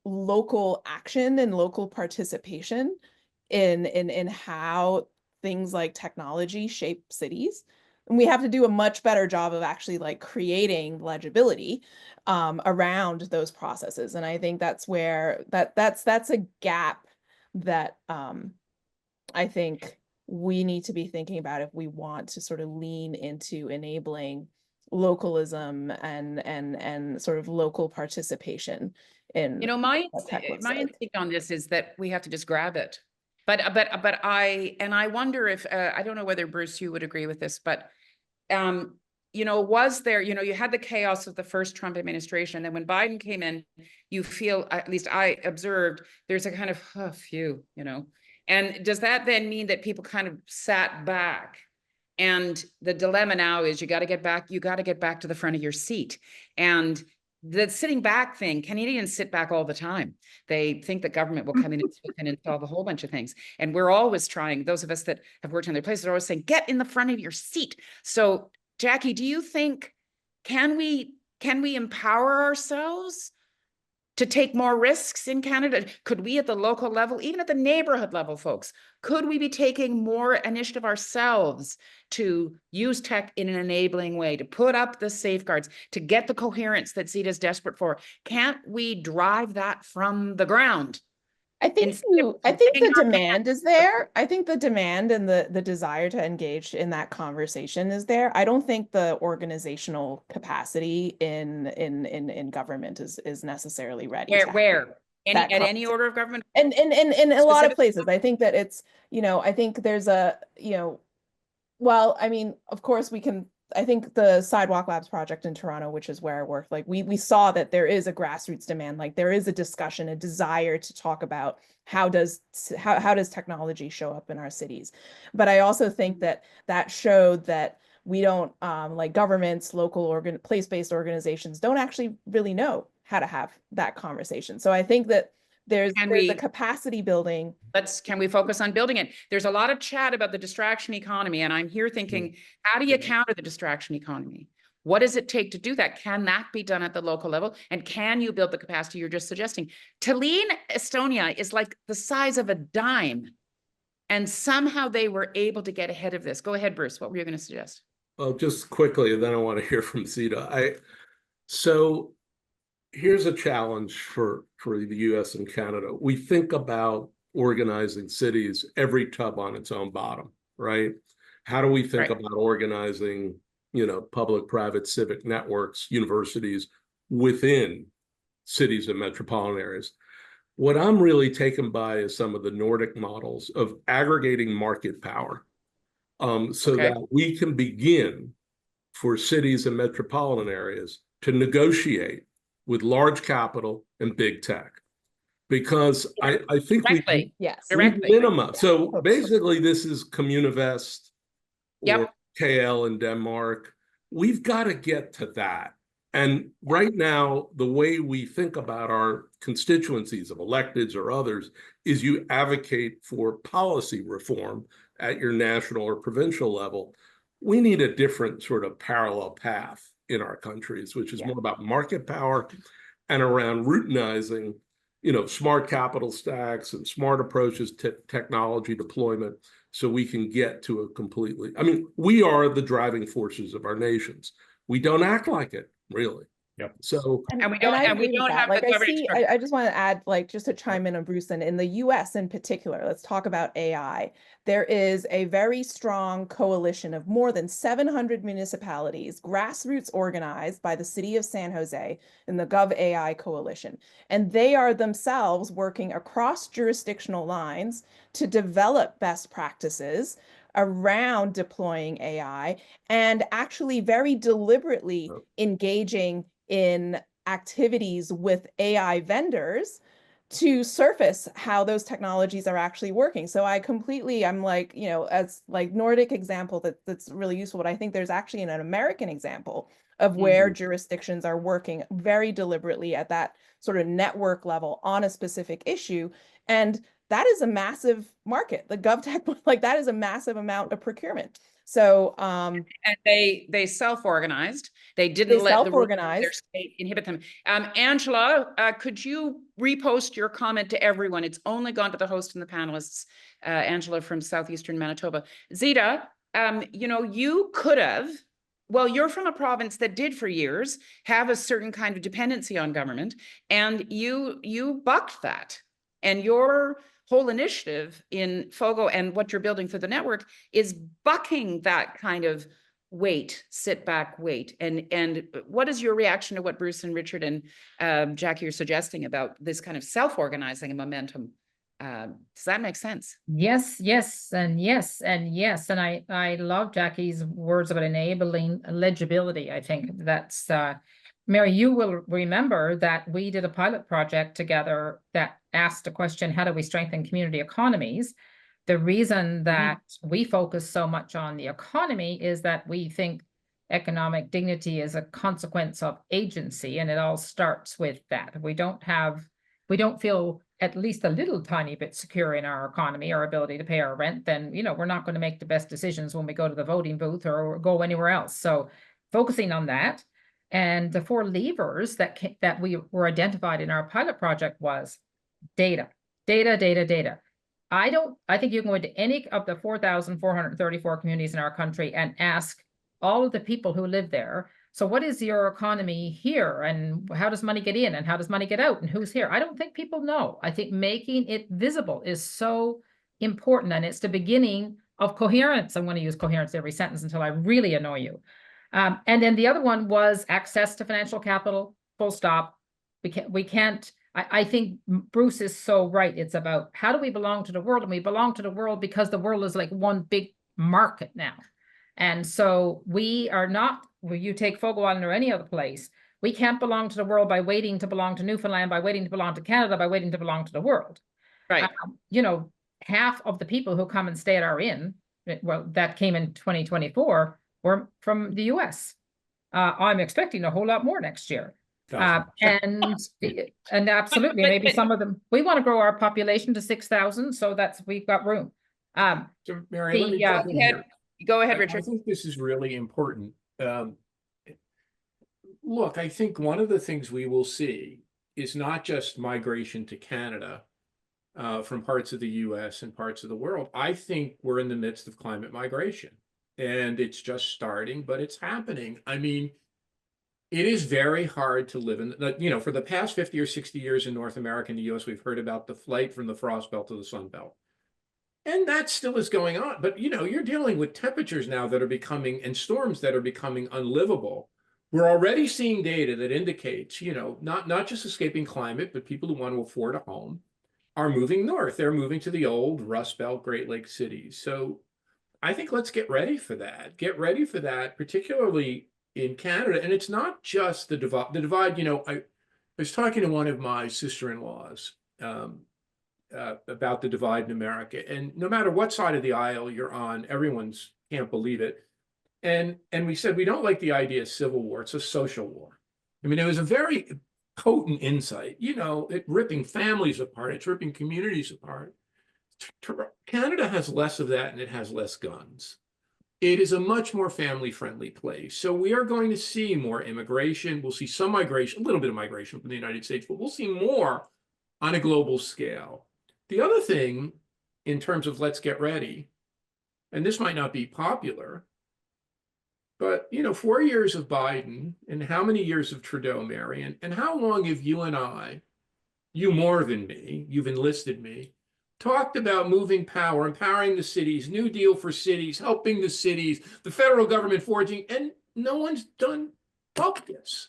local action and local participation in how things like technology shape cities, and we have to do a much better job of actually like creating legibility around those processes. And I think that's where that's a gap that I think we need to be thinking about if we want to sort of lean into enabling localism and sort of local participation in, You know, my what tech looks my like. instinct on this is that we have to just grab it. But I wonder if I don't know whether Bruce, you would agree with this, but you know, was there, you know, you had the chaos of the first Trump administration, and then when Biden came in, you feel, at least I observed, there's a kind of phew, you know. And does that then mean that people kind of sat back? And the dilemma now is you got to get back to the front of your seat. And the sitting back thing, Canadians sit back all the time. They think that government will come in and swoop in and solve a whole bunch of things. And we're always trying, those of us that have worked in their places are always saying, get in the front of your seat. So Jackie, do you think, can we empower ourselves to take more risks in Canada? Could we at the local level, even at the neighborhood level, folks, could we be taking more initiative ourselves to use tech in an enabling way, to put up the safeguards, to get the coherence that Zita's desperate for? Can't we drive that from the ground? I think the demand is there. I think the demand and the desire to engage in that conversation is there. I don't think the organizational capacity in government is necessarily ready. Where? At any order of government? And in a lot of places. I think that it's, you know, I think there's a, you know, well, I mean, of course I think the Sidewalk Labs project in Toronto, which is where I work, like we saw that there is a grassroots demand, like there is a discussion, a desire to talk about how does technology show up in our cities. But I also think that showed that we don't, like governments, local place-based organizations don't actually really know how to have that conversation. So I think that there's a capacity building. Can we focus on building it? There's a lot of chat about the distraction economy, and I'm here thinking, how do you counter the distraction economy? What does it take to do that? Can that be done at the local level? And can you build the capacity you're just suggesting? Tallinn, Estonia is like the size of a dime, and somehow they were able to get ahead of this. Go ahead, Bruce. What were you going to suggest? Well, just quickly, and then I want to hear from Zita. So here's a challenge for the US and Canada. We think about organizing cities, every tub on its own bottom, right? How do we think about organizing, you know, public, private, civic networks, universities within cities and metropolitan areas. What I'm really taken by is some of the Nordic models of aggregating market power, so Okay. that we can begin for cities and metropolitan areas to negotiate with large capital and big tech. Because I think Directly. Yes. we Directly. minimum. So Totally. basically, this is Communivest or Yep. KL in Denmark. We've got to get to that. And right now, the way we think about our constituencies of electeds or others is you advocate for policy reform at your national or provincial level. We need a different sort of parallel path in our countries, which is more about market power and around routinizing, smart capital stacks and smart approaches to technology deployment, so we can get to a completely, we are the driving forces of our nations. We don't act like it, really. Yep. So, And we don't I have agree with that. the Like, governance structure. I just want to add, like, just to chime in on Bruce, and in the US in particular, let's talk about AI. There is a very strong coalition of more than 700 municipalities, grassroots organized by the city of San Jose and the Gov AI Coalition. And they are themselves working across jurisdictional lines to develop best practices around deploying AI, and actually very deliberately engaging in activities with AI vendors to surface how those technologies are actually working. So I'm like, as like Nordic example that's really useful, but I think there's actually an American example of where jurisdictions are working very deliberately at that sort of network level on a specific issue. And that is a massive market. The GovTech, like, that is a massive amount of procurement. So, and they self-organized. They didn't let the rules of their state inhibit them. Angela, could you repost your comment to everyone? It's only gone to the host and the panelists. Angela from Southeastern Manitoba. Zita, you could have, well, you're from a province that did for years have a certain kind of dependency on government, and you bucked that. And your whole initiative in FOGO and what you're building for the network is bucking that kind of sit back, wait. And what is your reaction to what Bruce and Richard and Jackie are suggesting about this kind of self-organizing momentum? Does that make sense? Yes, yes, and yes, and yes. And I love Jackie's words about enabling legibility. I think that's, Mary, you will remember that we did a pilot project together that asked the question, how do we strengthen community economies? The reason that we focus so much on the economy is that we think economic dignity is a consequence of agency, and it all starts with that. If we don't feel at least a little tiny bit secure in our economy, our ability to pay our rent, then, we're not going to make the best decisions when we go to the voting booth or go anywhere else. So focusing on that. And the 4 levers that we were identified in our pilot project was data. I think you can go into any of the 4,434 communities in our country and ask all of the people who live there, so what is your economy here, and how does money get in, and how does money get out, and who's here? I don't think people know. I think making it visible is so important, and it's the beginning of coherence. I'm going to use coherence every sentence until I really annoy you. And then the other one was access to financial capital, full stop. We can't, I think Bruce is so right. It's about how do we belong to the world? And we belong to the world because the world is like one big market now. And so we are not, where you take Fogo Island or any other place, we can't belong to the world by waiting to belong to Newfoundland, by waiting to belong to Canada, by waiting to belong to the world. Right. Half of the people who come and stay at our inn, well, that came in 2024, were from the US. I'm expecting a whole lot more next year. And absolutely, maybe some of them, we want to grow our population to 6,000, so we've got room. So Mary, let me jump in here. Go ahead, Richard. I think this is really important. Look, I think one of the things we will see is not just migration to Canada from parts of the US and parts of the world. I think we're in the midst of climate migration, and it's just starting, but it's happening. I mean, it is very hard to live in, for the past 50 or 60 years in North America and the US, we've heard about the flight from the frost belt to the sun belt. And that still is going on. But, you're dealing with temperatures now that are becoming, and storms that are becoming unlivable We're already seeing data that indicates, you know, not just escaping climate, but people who want to afford a home are moving north. They're moving to the old Rust Belt, Great Lakes cities. So I think let's get ready for that. Get ready for that, particularly in Canada. And it's not just the divide. The divide, you know, I was talking to one of my sister-in-laws about the divide in America. And no matter what side of the aisle you're on, everyone's can't believe it. And we said, we don't like the idea of civil war. It's a social war. I mean, it was a very potent insight, you know, it ripping families apart. It's ripping communities apart. Canada has less of that and it has less guns. It is a much more family-friendly place. So we are going to see more immigration. We'll see some migration, a little bit of migration from the United States, but we'll see more on a global scale. The other thing, in terms of let's get ready, and this might not be popular, but, you know, 4 years of Biden and how many years of Trudeau, Mary, and how long have you and I, you more than me, you've enlisted me, talked about moving power, empowering the cities, New Deal for cities, helping the cities, the federal government forging, and no one's done focus.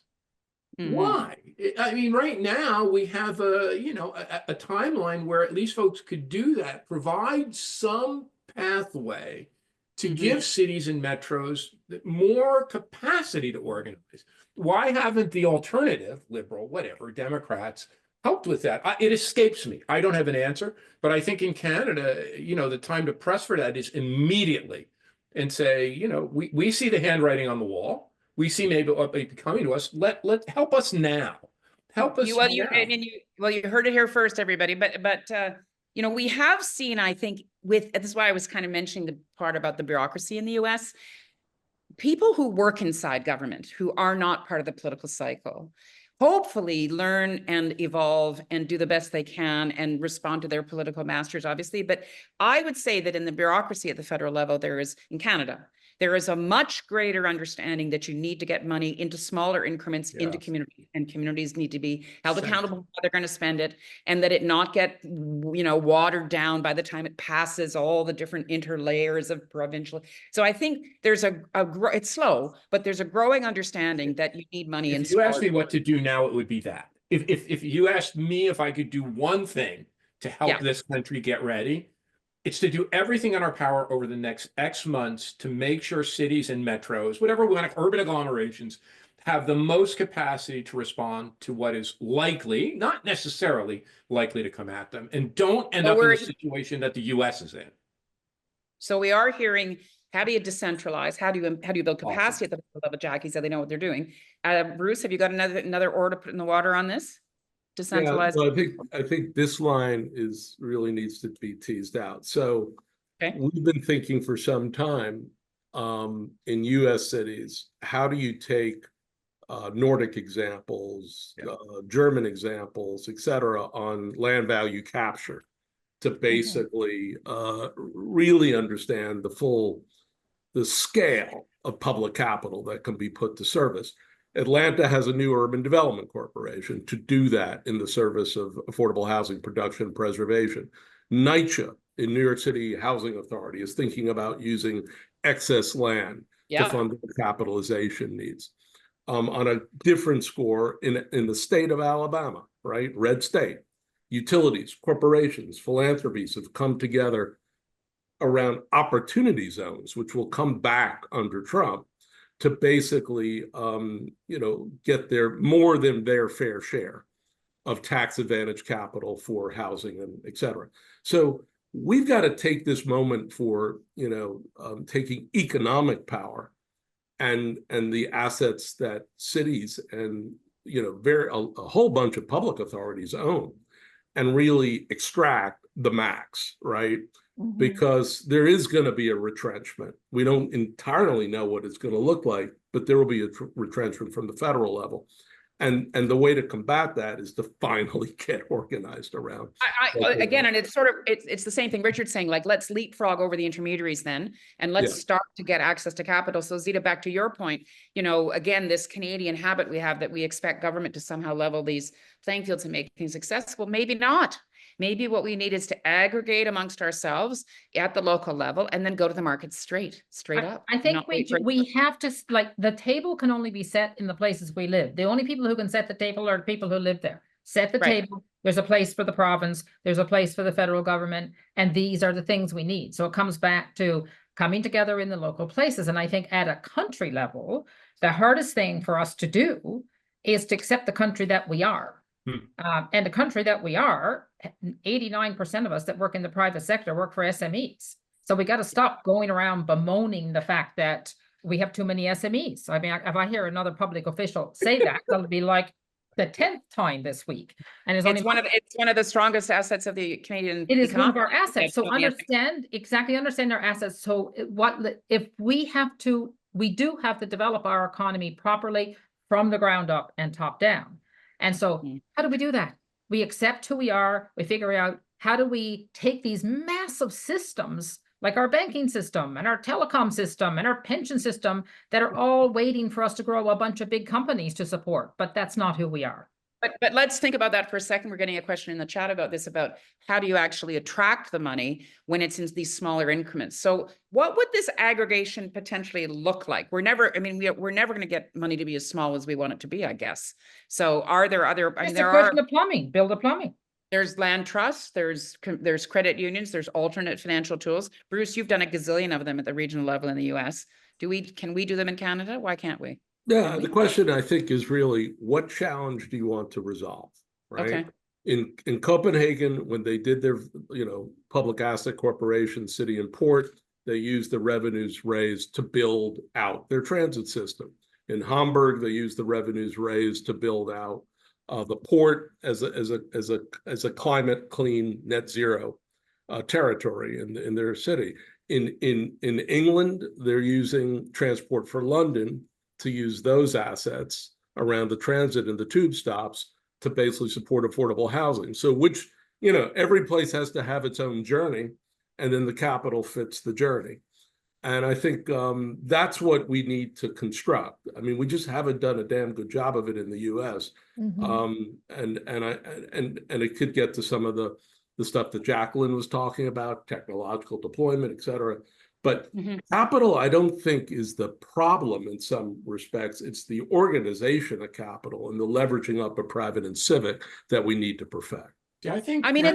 Why? I mean, right now we have a, you know, a timeline where at least folks could do that, provide some pathway to give cities and metros more capacity to organize. Why haven't the alternative, liberal, whatever, Democrats, helped with that? It escapes me. I don't have an answer, but I think in Canada, you know, the time to press for that is immediately and say, you know, we see the handwriting on the wall. We see maybe what may be coming to us. Let help us now. Help us Well, now. you heard it here first, everybody. But you know, we have seen, I think, this is why I was kind of mentioning the part about the bureaucracy in the US. People who work inside government, who are not part of the political cycle, hopefully learn and evolve and do the best they can and respond to their political masters, obviously. But I would say that in the bureaucracy at the federal level, in Canada, there is a much greater understanding that you need to get money into smaller increments into communities, and communities need to be held accountable for how they're going to spend it, and that it not get, you know, watered down by the time it passes all the different interlayers of provincial. So I think there's it's slow, but there's a growing understanding that you need money in. If you ask me what to do now, it would be that. If you asked me if I could do one thing to help this country get ready, it's to do everything in our power over the next X months to make sure cities and metros, whatever we want, urban agglomerations, have the most capacity to respond to what is likely, not necessarily likely to come at them, and don't end up in the situation that the US is in. So we are hearing, how do you decentralize? How do you build capacity at the level? Jackie said they know what they're doing. Bruce, have you got another oar to put in the water on this? Decentralized. Yeah, well, I think this line really needs to be teased out. So we've been thinking for some time in US cities, how do you take Nordic examples, German examples, et cetera, on land value capture to basically really understand the scale of public capital that can be put to service. Atlanta has a new urban development corporation to do that in the service of affordable housing production and preservation. NYCHA in New York City Housing Authority is thinking about using excess land to fund the capitalization needs. On a different score in the state of Alabama, right? Red state, utilities, corporations, philanthropies have come together around opportunity zones, which will come back under Trump, to basically, you know, get more than their fair share of tax advantage capital for housing and et cetera. So we've got to take this moment for, you know, taking economic power and the assets that cities and, you know, a whole bunch of public authorities own, and really extract the max, right? Because there is going to be a retrenchment. We don't entirely know what it's going to look like, but there will be a retrenchment from the federal level. And the way to combat that is to finally get organized around. Again, and it's sort of, it's the same thing Richard's saying, like, let's leapfrog over the intermediaries then, and let's start to get access to capital. So Zita, back to your point, you know, again, this Canadian habit we have that we expect government to somehow level these playing fields and make things accessible. Maybe not. Maybe what we need is to aggregate amongst ourselves at the local level and then go to the market straight up. I and think not wait for- we have to, like, the table can only be set in the places we live. The only people who can set the table are the people who live there. Set the Right. table, there's a place for the province, there's a place for the federal government, and these are the things we need. So it comes back to coming together in the local places. And I think at a country level, the hardest thing for us to do is to accept the country that we are. And the country that we are, 89% of us that work in the private sector work for SMEs. So we got to stop going around bemoaning the fact that we have too many SMEs. I mean, if I hear another public official say that, that'll be like the 10th time this week. And it's It's one of the strongest assets of the Canadian it is one of economy. our assets. So Yeah. understand our assets. So if we do have to develop our economy properly from the ground up and top down. And so how do we do that? We accept who we are. We figure out how do we take these massive systems like our banking system and our telecom system and our pension system that are all waiting for us to grow a bunch of big companies to support, but that's not who we are. But let's think about that for a second. We're getting a question in the chat about this, about how do you actually attract the money when it's in these smaller increments? So what would this aggregation potentially look like? We're never going to get money to be as small as we want it to be, I guess. So are there other, It's a question of plumbing, build a plumbing. There's land trusts, there's credit unions, there's alternate financial tools. Bruce, you've done a gazillion of them at the regional level in the US. Can we do them in Canada? Why can't we? Yeah, the question I think is really, what challenge do you want to resolve, right? Okay. In Copenhagen, when they did their, public asset corporation, city and port, they used the revenues raised to build out their transit system. In Hamburg, they used the revenues raised to build out the port as a climate clean net zero territory in their city. In England, they're using Transport for London to use those assets around the transit and the tube stops to basically support affordable housing. So every place has to have its own journey, and then the capital fits the journey. And I think that's what we need to construct. I mean, we just haven't done a damn good job of it in the US. And it could get to some of the stuff that Jacqueline was talking about, technological deployment, et cetera. But capital, I don't think, is the problem in some respects. It's the organization of capital and the leveraging up of private and civic that we need to perfect. Yeah, I think. I mean,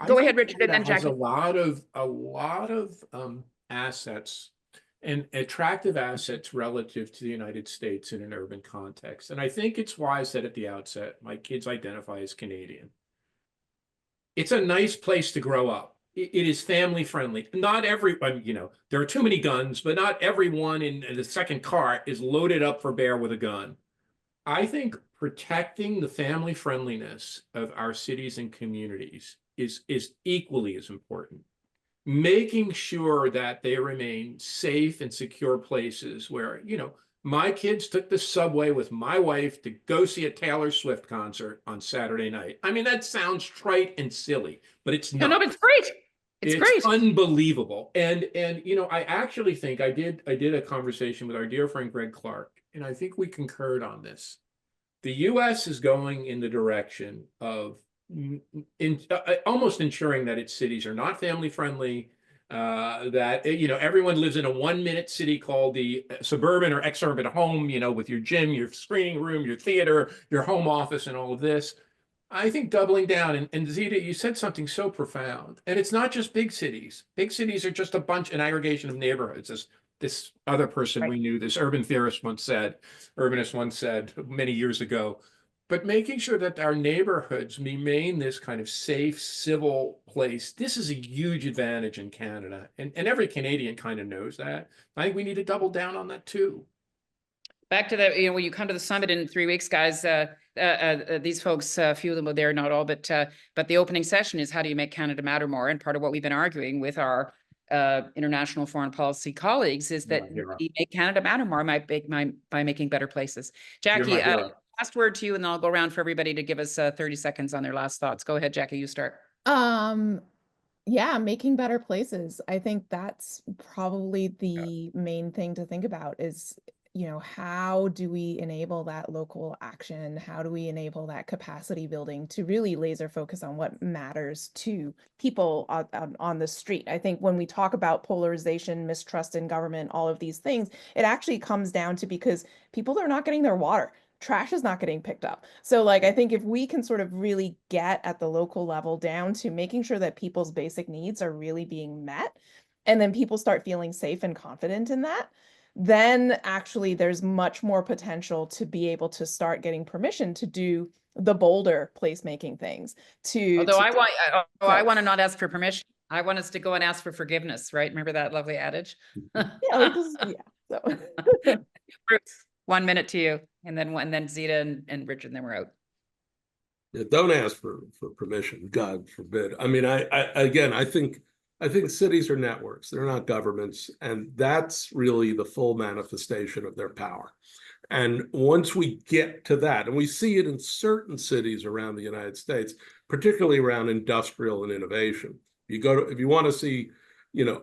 go ahead, Richard, and then has Jackie. a lot of assets and attractive assets relative to the United States in an urban context. And I think it's wise that at the outset, my kids identify as Canadian. It's a nice place to grow up. It is family friendly. Not everyone, there are too many guns, but not everyone in the second car is loaded up for bear with a gun. I think protecting the family friendliness of our cities and communities is equally as important. Making sure that they remain safe and secure places where, my kids took the subway with my wife to go see a Taylor Swift concert on Saturday night. I mean, that sounds trite and silly, but it's not. No, but it's great. It's great. Unbelievable. And I actually think I did a conversation with our dear friend Greg Clark, and I think we concurred on this. The US is going in the direction of almost ensuring that its cities are not family friendly, that everyone lives in a 1-minute city called the suburban or exurban home, with your gym, your screening room, your theater, your home office, and all of this. I think doubling down, and Zita, you said something so profound, and it's not just big cities. Big cities are just an aggregation of neighborhoods. This other person we knew, this urbanist once said many years ago. But making sure that our neighborhoods remain this kind of safe, civil place, this is a huge advantage in Canada. And every Canadian kind of knows that. I think we need to double down on that too. Back to the, when you come to the summit in 3 weeks, guys, these folks, a few of them were there, not all, but the opening session is how do you make Canada matter more? And part of what we've been arguing with our international foreign policy colleagues is that we make Canada matter more by making better places. Jackie, last word to you, and then I'll go around for everybody to give us 30 seconds on their last thoughts. Go ahead, Jackie, you start. Yeah, making better places. I think that's probably the main thing to think about is, how do we enable that local action? How do we enable that capacity building to really laser focus on what matters to people on the street? I think when we talk about polarization, mistrust in government, all of these things, it actually comes down to because people are not getting their water. Trash is not getting picked up. So like, I think if we can sort of really get at the local level down to making sure that people's basic needs are really being met, and then people start feeling safe and confident in that, then actually there's much more potential to be able to start getting permission to do the bolder placemaking things. Although I want to not ask for permission. I want us to go and ask for forgiveness, right? Remember that lovely adage? So. Bruce, 1 minute to you, and then Zita and Richard, and then we're out. Yeah, don't ask for permission, God forbid. I mean, I think cities are networks. They're not governments, and that's really the full manifestation of their power. And once we get to that, and we see it in certain cities around the United States, particularly around industrial and innovation. If you want to see,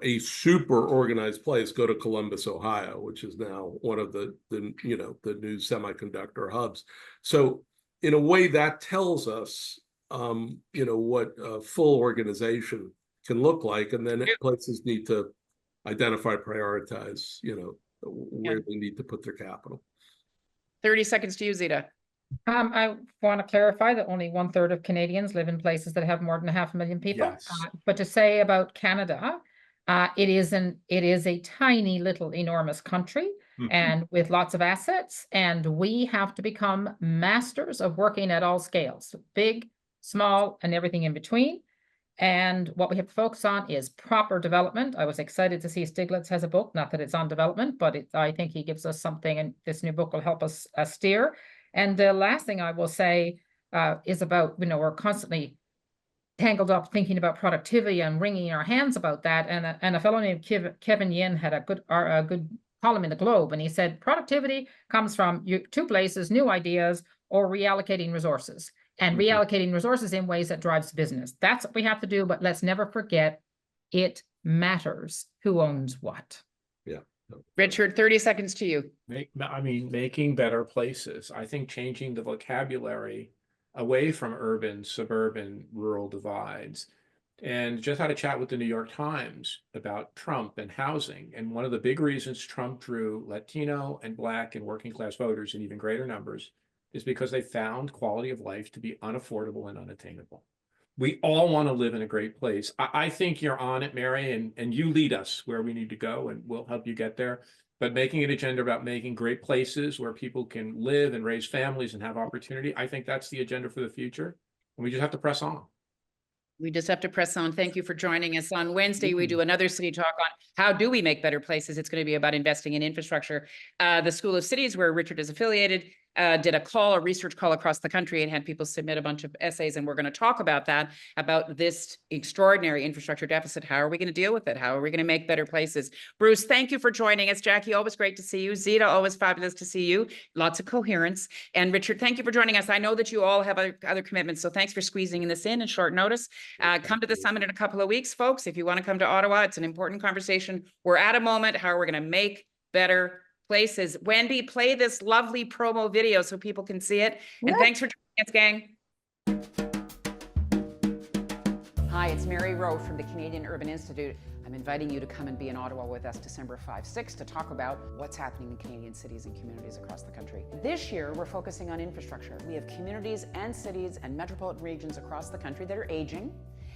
a super organized place, go to Columbus, Ohio, which is now one of the new semiconductor hubs. So in a way that tells us, what full organization can look like, and then places need to identify, prioritize, where they need to put their capital. 30 seconds to you, Zita. I want to clarify that only 1/3 of Canadians live in places that have more than 500,000 people. Yes. But to say about Canada, it is a tiny little enormous country, and with lots of assets, and we have to become masters of working at all scales, big, small, and everything in between. And what we have to focus on is proper development. I was excited to see Stiglitz has a book, not that it's on development, but I think he gives us something, and this new book will help us steer. And the last thing I will say is about, we're constantly tangled up thinking about productivity and wringing our hands about that. And a fellow named Kevin Yin had a good column in the Globe, and he said productivity comes from two places: new ideas or reallocating resources. And reallocating resources in ways that drives business. That's what we have to do, but let's never forget it matters who owns what. Yeah. Richard, 30 seconds to you. Making better places. I think changing the vocabulary away from urban, suburban, rural divides. And just had a chat with the New York Times about Trump and housing. And one of the big reasons Trump drew Latino and Black and working class voters in even greater numbers is because they found quality of life to be unaffordable and unattainable. We all want to live in a great place. I think you're on it, Mary, and you lead us where we need to go, and we'll help you get there. But making an agenda about making great places where people can live and raise families and have opportunity, I think that's the agenda for the future. And we just have to press on. We just have to press on. Thank you for joining us. On Wednesday, we do another City Talk on how do we make better places. It's going to be about investing in infrastructure. The School of Cities, where Richard is affiliated, did a research call across the country and had people submit a bunch of essays. And we're going to talk about that, about this extraordinary infrastructure deficit. How are we going to deal with it? How are we going to make better places? Bruce, thank you for joining us. Jackie, always great to see you. Zita, always fabulous to see you. Lots of coherence. And Richard, thank you for joining us. I know that you all have other commitments, so thanks for squeezing this in short notice. Come to the summit in a couple of weeks, folks. If you want to come to Ottawa, it's an important conversation. We're at a moment. How are we going to make better places? Wendy, play this lovely promo video so people can see it. And thanks for joining us, gang. Hi, it's Mary Rowe from the Canadian Urban Institute. I'm inviting you to come and be in Ottawa with us December 5-6 to talk about what's happening in Canadian cities and communities across the country. This year, we're focusing on infrastructure. We have communities and cities and metropolitan regions across the country that are aging,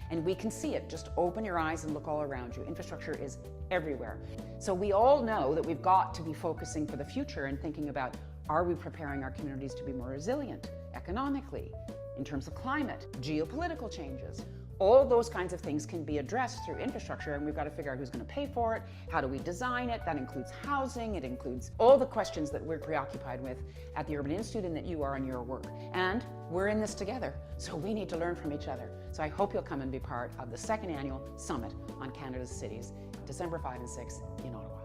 and we can see it. Just open your eyes and look all around you. Infrastructure is everywhere. So we all know that we've got to be focusing for the future and thinking about, are we preparing our communities to be more resilient economically, in terms of climate, geopolitical changes? All those kinds of things can be addressed through infrastructure, and we've got to figure out who's going to pay for it. How do we design it? That includes housing. It includes all the questions that we're preoccupied with at the Urban Institute and that you are in your work. And we're in this together, so we need to learn from each other. So I hope you'll come and be part of the second annual Summit on Canada's Cities, December 5 and 6 in Ottawa.